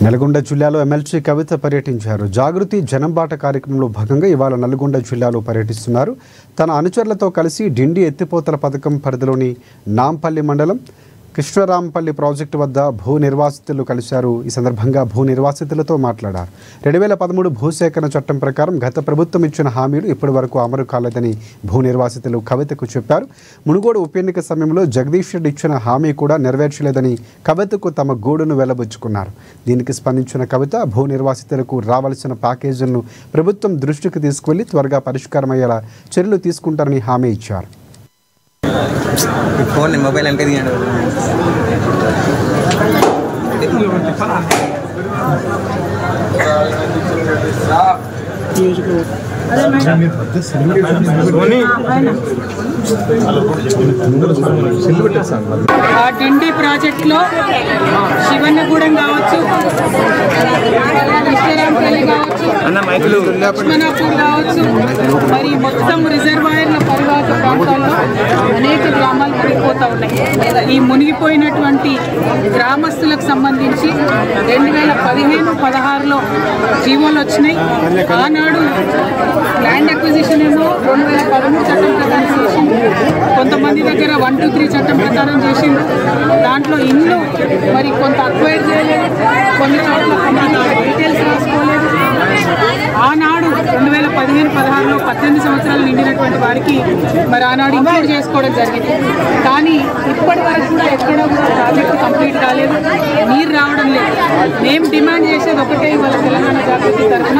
నల్గొండ జిల్లాలో ఎమ్మెల్సీ కవిత పర్యటించారు. జాగృతి జనంబాట కార్యక్రమంలో భాగంగా ఇవాళ నల్గొండ జిల్లాలో పర్యటిస్తున్నారు. తన అనుచరులతో కలిసి డిండి ఎత్తిపోతల పథకం పరిధిలోని నాంపల్లి మండలం కృష్ణరాంపల్లి ప్రాజెక్టు వద్ద భూ నిర్వాసితులు కలిశారు. ఈ సందర్భంగా భూ నిర్వాసితులతో మాట్లాడారు. 2013 భూసేకరణ చట్టం ప్రకారం గత ప్రభుత్వం ఇచ్చిన హామీలు ఇప్పటి వరకు అమలు కాలేదని భూ నిర్వాసితులు కవితకు చెప్పారు. మునుగోడు ఉప ఎన్నిక సమయంలో జగదీష్ రెడ్డి ఇచ్చిన హామీ కూడా నెరవేర్చలేదని కవితకు తమ గోడును వెల్లబుచ్చుకున్నారు. దీనికి స్పందించిన కవిత భూ నిర్వాసితులకు రావాల్సిన ప్యాకేజీలను ప్రభుత్వం దృష్టికి తీసుకువెళ్లి త్వరగా పరిష్కారమయ్యేలా చర్యలు తీసుకుంటారని హామీ ఇచ్చారు. फोन मोबाइल अंक दिया డిండి ప్రాజెక్టులో శివన్నగూడెం కావచ్చు, కృష్ణరాంపల్లి కావచ్చు, లక్ష్మణాపూర్ కావచ్చు, మరి మొత్తం రిజర్వాయర్ల పరివాహక ప్రాంతాల్లో అనేక గ్రామాలు మునిగిపోతూ ఉన్నాయి. ఈ మునిగిపోయినటువంటి గ్రామస్తులకు సంబంధించి 2015-16లో జీవోలు వచ్చినాయి. ఆనాడు ల్యాండ్ అక్విజిషన్ ఏమో 2013 చట్టం ప్రకారం చేసింది. కొంతమంది దగ్గర 123 చట్టం ప్రకారం చేసింది. దాంట్లో ఇల్లు మరి కొంత అక్వైర్ చేయలేదు, కొన్ని చోట్ల డీటెయిల్స్ రాసుకోలేదు. ఆనాడు 2015-16లో 18 సంవత్సరాలు నిండినటువంటి వారికి మరి ఆనాడు ఇంక్లూడ్ చేసుకోవడం జరిగింది. కానీ ఇప్పటి వరకు కూడా ఎక్కడ కూడా ప్రాజెక్టు కంప్లీట్ కాలేదు, నీరు రావడం లేదు. మేము డిమాండ్ చేసేది ఒకటే, ఇవాళ తెలంగాణ జాగృతి తరఫున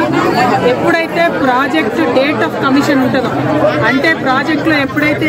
ఎప్పుడైతే ప్రాజెక్టు డేట్ ఆఫ్ కమిషన్ ఉంటుందో, అంటే ప్రాజెక్టులో ఎప్పుడైతే